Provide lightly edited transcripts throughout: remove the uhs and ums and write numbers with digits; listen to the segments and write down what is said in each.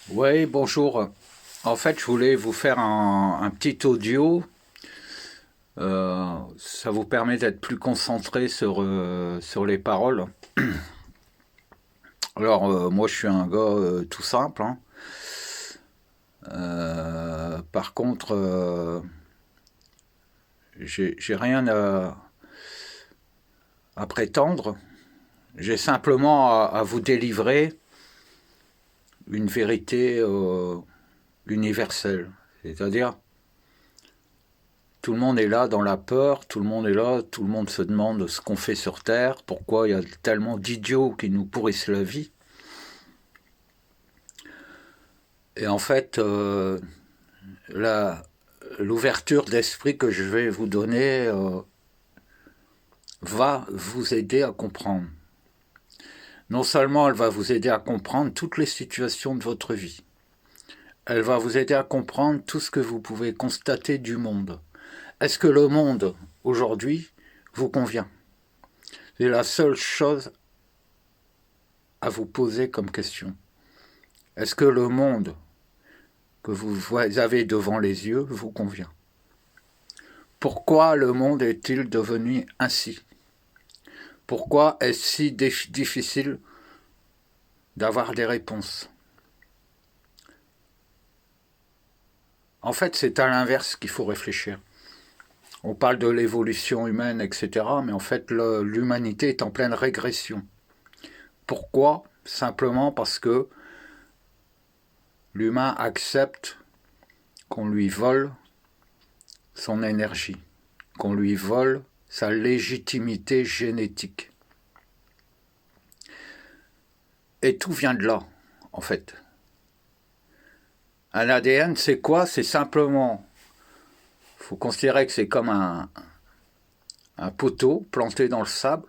Oui, bonjour. En fait, je voulais vous faire un petit audio. Ça vous permet d'être plus concentré sur les paroles. Alors, moi, je suis un gars tout simple, hein. Par contre, j'ai rien à prétendre. J'ai simplement à vous délivrer une vérité universelle. C'est-à-dire, tout le monde est là dans la peur, tout le monde est là, tout le monde se demande ce qu'on fait sur Terre, pourquoi il y a tellement d'idiots qui nous pourrissent la vie. Et en fait, l'ouverture d'esprit que je vais vous donner va vous aider à comprendre. Non seulement elle va vous aider à comprendre toutes les situations de votre vie, elle va vous aider à comprendre tout ce que vous pouvez constater du monde. Est-ce que le monde, aujourd'hui, vous convient? C'est la seule chose à vous poser comme question. Est-ce que le monde que vous avez devant les yeux vous convient? Pourquoi le monde est-il devenu ainsi? Pourquoi est-ce si difficile d'avoir des réponses? En fait, c'est à l'inverse qu'il faut réfléchir. On parle de l'évolution humaine, etc., mais en fait, l'humanité est en pleine régression. Pourquoi? Simplement parce que l'humain accepte qu'on lui vole son énergie, qu'on lui vole sa légitimité génétique. Et tout vient de là, en fait. Un ADN, c'est quoi? C'est simplement, il faut considérer que c'est comme un poteau planté dans le sable,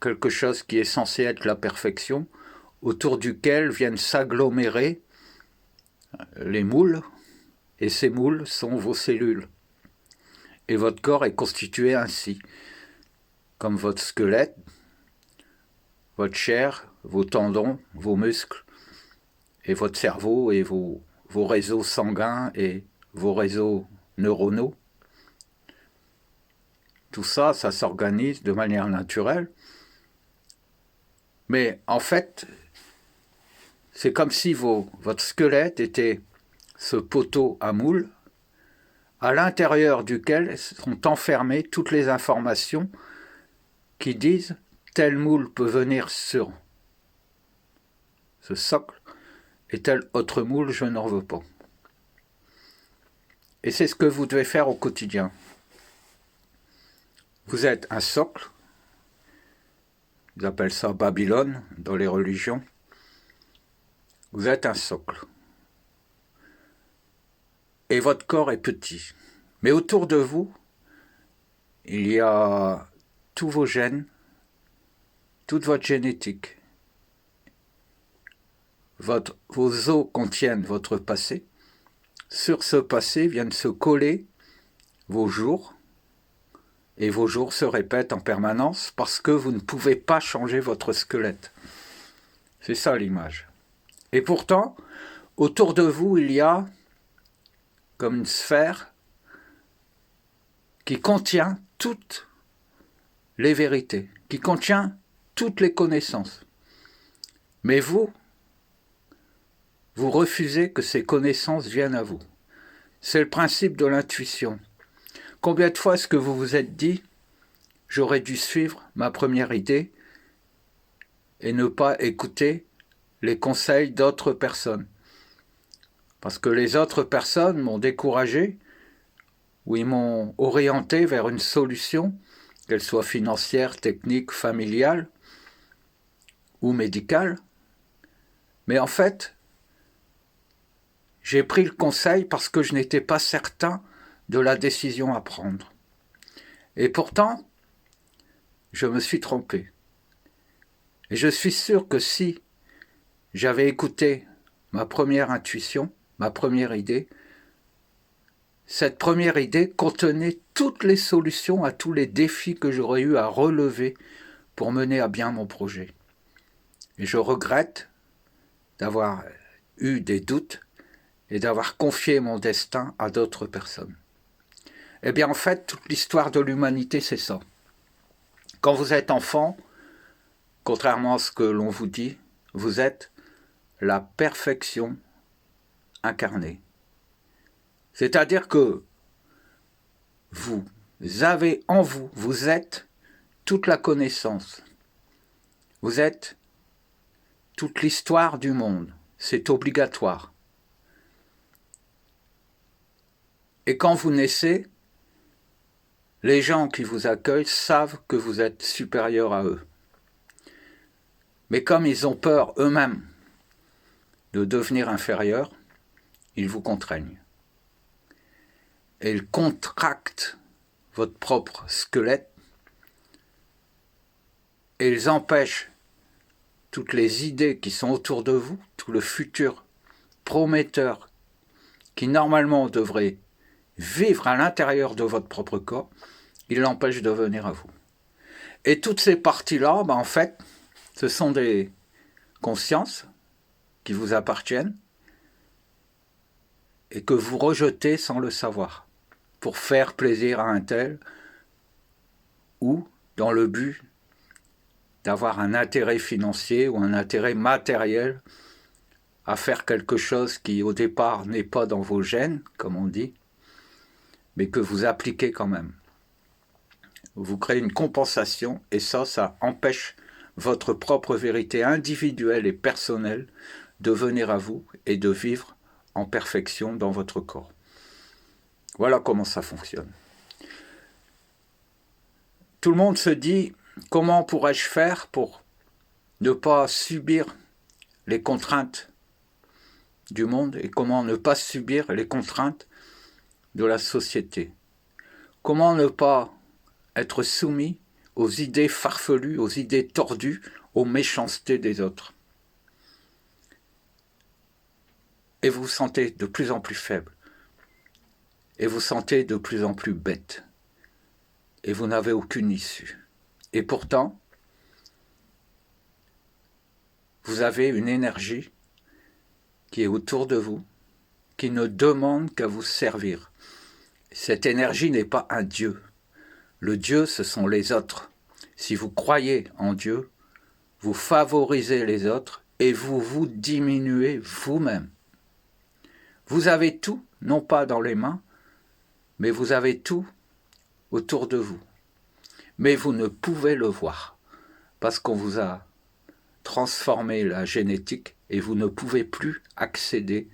quelque chose qui est censé être la perfection, autour duquel viennent s'agglomérer les moules, et ces moules sont vos cellules. Et votre corps est constitué ainsi, comme votre squelette, votre chair, vos tendons, vos muscles, et votre cerveau et vos réseaux sanguins et vos réseaux neuronaux. Tout ça, ça s'organise de manière naturelle. Mais en fait, c'est comme si votre squelette était ce poteau à moule à l'intérieur duquel sont enfermées toutes les informations qui disent tel moule peut venir sur ce socle et tel autre moule je n'en veux pas. Et c'est ce que vous devez faire au quotidien. Vous êtes un socle, ils appellent ça Babylone dans les religions. Vous êtes un socle. Et votre corps est petit. Mais autour de vous, il y a tous vos gènes, toute votre génétique. Vos os contiennent votre passé. Sur ce passé viennent se coller vos jours. Et vos jours se répètent en permanence parce que vous ne pouvez pas changer votre squelette. C'est ça l'image. Et pourtant, autour de vous, il y a comme une sphère qui contient toutes les vérités, qui contient toutes les connaissances. Mais vous refusez que ces connaissances viennent à vous. C'est le principe de l'intuition. Combien de fois est-ce que vous vous êtes dit « j'aurais dû suivre ma première idée et ne pas écouter les conseils d'autres personnes ?» Parce que les autres personnes m'ont découragé ou ils m'ont orienté vers une solution, qu'elle soit financière, technique, familiale ou médicale. Mais en fait, j'ai pris le conseil parce que je n'étais pas certain de la décision à prendre. Et pourtant, je me suis trompé. Et je suis sûr que si j'avais écouté ma première intuition, ma première idée, cette première idée contenait toutes les solutions à tous les défis que j'aurais eu à relever pour mener à bien mon projet. Et je regrette d'avoir eu des doutes et d'avoir confié mon destin à d'autres personnes. Eh bien, en fait, toute l'histoire de l'humanité, c'est ça. Quand vous êtes enfant, contrairement à ce que l'on vous dit, vous êtes la perfection incarnée. C'est-à-dire que vous avez en vous, vous êtes toute la connaissance. Vous êtes toute l'histoire du monde. C'est obligatoire. Et quand vous naissez, les gens qui vous accueillent savent que vous êtes supérieur à eux. Mais comme ils ont peur eux-mêmes de devenir inférieurs, ils vous contraignent. Et ils contractent votre propre squelette et ils empêchent toutes les idées qui sont autour de vous, tout le futur prometteur qui normalement devrait vivre à l'intérieur de votre propre corps, ils l'empêchent de venir à vous. Et toutes ces parties-là, en fait, ce sont des consciences qui vous appartiennent et que vous rejetez sans le savoir, pour faire plaisir à un tel ou dans le but d'avoir un intérêt financier ou un intérêt matériel à faire quelque chose qui au départ n'est pas dans vos gènes, comme on dit, mais que vous appliquez quand même. Vous créez une compensation et ça empêche votre propre vérité individuelle et personnelle de venir à vous et de vivre en perfection dans votre corps. Voilà comment ça fonctionne. Tout le monde se dit, comment pourrais-je faire pour ne pas subir les contraintes du monde et comment ne pas subir les contraintes de la société? Comment ne pas être soumis aux idées farfelues, aux idées tordues, aux méchancetés des autres? Et vous vous sentez de plus en plus faible. Et vous vous sentez de plus en plus bête. Et vous n'avez aucune issue. Et pourtant, vous avez une énergie qui est autour de vous, qui ne demande qu'à vous servir. Cette énergie n'est pas un Dieu. Le Dieu, ce sont les autres. Si vous croyez en Dieu, vous favorisez les autres et vous vous diminuez vous-même. Vous avez tout, non pas dans les mains, mais vous avez tout autour de vous. Mais vous ne pouvez le voir, parce qu'on vous a transformé la génétique et vous ne pouvez plus accéder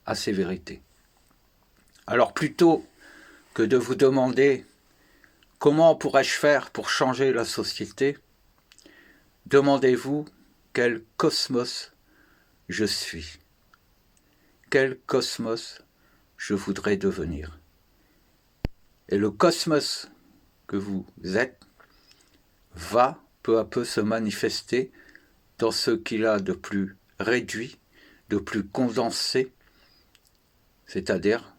à ces vérités. Alors plutôt que de vous demander comment pourrais-je faire pour changer la société, demandez-vous quel cosmos je suis, quel cosmos je voudrais devenir. Et le cosmos que vous êtes va peu à peu se manifester dans ce qu'il a de plus réduit, de plus condensé, c'est-à-dire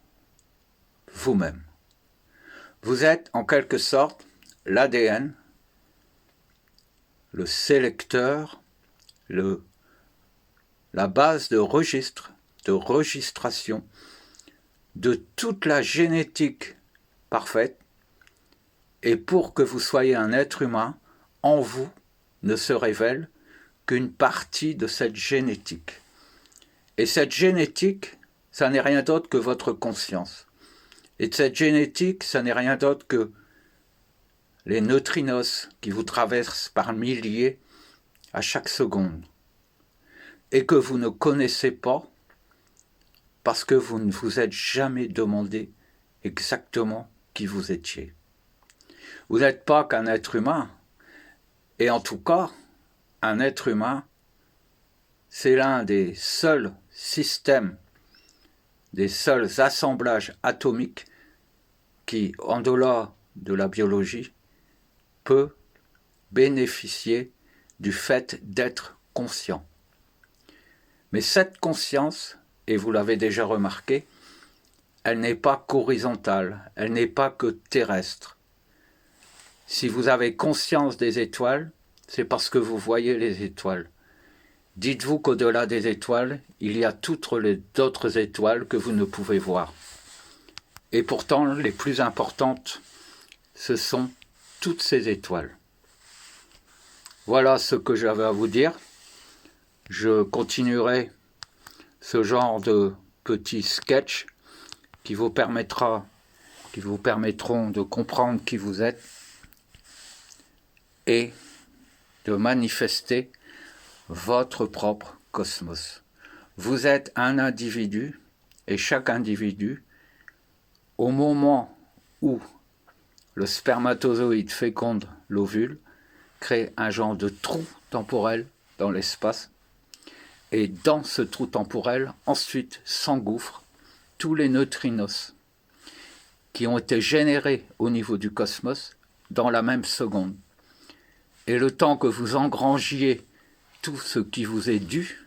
vous-même. Vous êtes en quelque sorte l'ADN, le sélecteur, la base de registre, de registration de toute la génétique parfaite. Et pour que vous soyez un être humain, en vous ne se révèle qu'une partie de cette génétique. Et cette génétique, ça n'est rien d'autre que votre conscience. Et cette génétique, ça n'est rien d'autre que les neutrinos qui vous traversent par milliers à chaque seconde. Et que vous ne connaissez pas parce que vous ne vous êtes jamais demandé exactement qui vous étiez. Vous n'êtes pas qu'un être humain, et en tout cas, un être humain, c'est l'un des seuls systèmes, des seuls assemblages atomiques qui, en delà de la biologie, peut bénéficier du fait d'être conscient. Mais cette conscience, et vous l'avez déjà remarqué, elle n'est pas qu'horizontale, elle n'est pas que terrestre. Si vous avez conscience des étoiles, c'est parce que vous voyez les étoiles. Dites-vous qu'au-delà des étoiles, il y a toutes les autres étoiles que vous ne pouvez voir. Et pourtant, les plus importantes, ce sont toutes ces étoiles. Voilà ce que j'avais à vous dire. Je continuerai ce genre de petits sketchs qui vous permettront de comprendre qui vous êtes et de manifester votre propre cosmos. Vous êtes un individu et chaque individu, au moment où le spermatozoïde féconde l'ovule, crée un genre de trou temporel dans l'espace et dans ce trou temporel, ensuite s'engouffrent tous les neutrinos qui ont été générés au niveau du cosmos dans la même seconde. Et le temps que vous engrangiez tout ce qui vous est dû,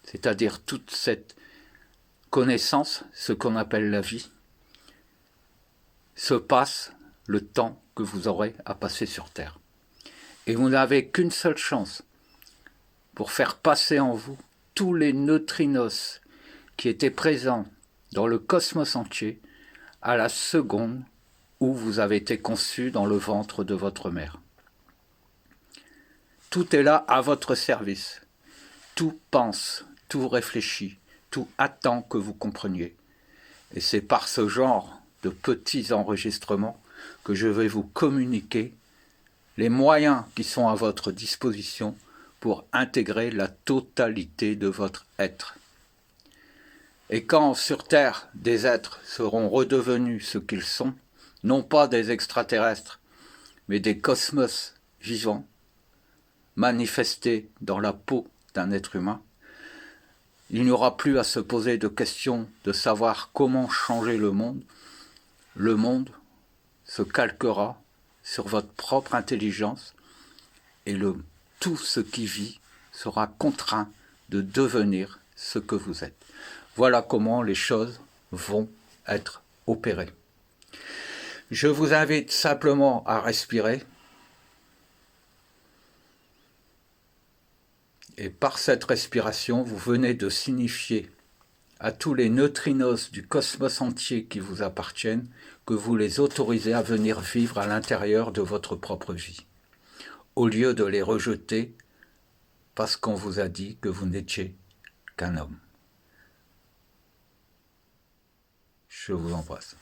c'est-à-dire toute cette connaissance, ce qu'on appelle la vie, se passe le temps que vous aurez à passer sur Terre. Et vous n'avez qu'une seule chance pour faire passer en vous tous les neutrinos qui étaient présents dans le cosmos entier à la seconde où vous avez été conçu dans le ventre de votre mère. Tout est là à votre service. Tout pense, tout réfléchit, tout attend que vous compreniez. Et c'est par ce genre de petits enregistrements que je vais vous communiquer les moyens qui sont à votre disposition pour intégrer la totalité de votre être. Et quand sur Terre des êtres seront redevenus ce qu'ils sont, non pas des extraterrestres, mais des cosmos vivants, manifestés dans la peau d'un être humain, il n'y aura plus à se poser de questions de savoir comment changer le monde. Le monde se calquera sur votre propre intelligence et tout ce qui vit sera contraint de devenir ce que vous êtes. Voilà comment les choses vont être opérées. Je vous invite simplement à respirer et par cette respiration, vous venez de signifier à tous les neutrinos du cosmos entier qui vous appartiennent que vous les autorisez à venir vivre à l'intérieur de votre propre vie, au lieu de les rejeter parce qu'on vous a dit que vous n'étiez qu'un homme. Je vous embrasse.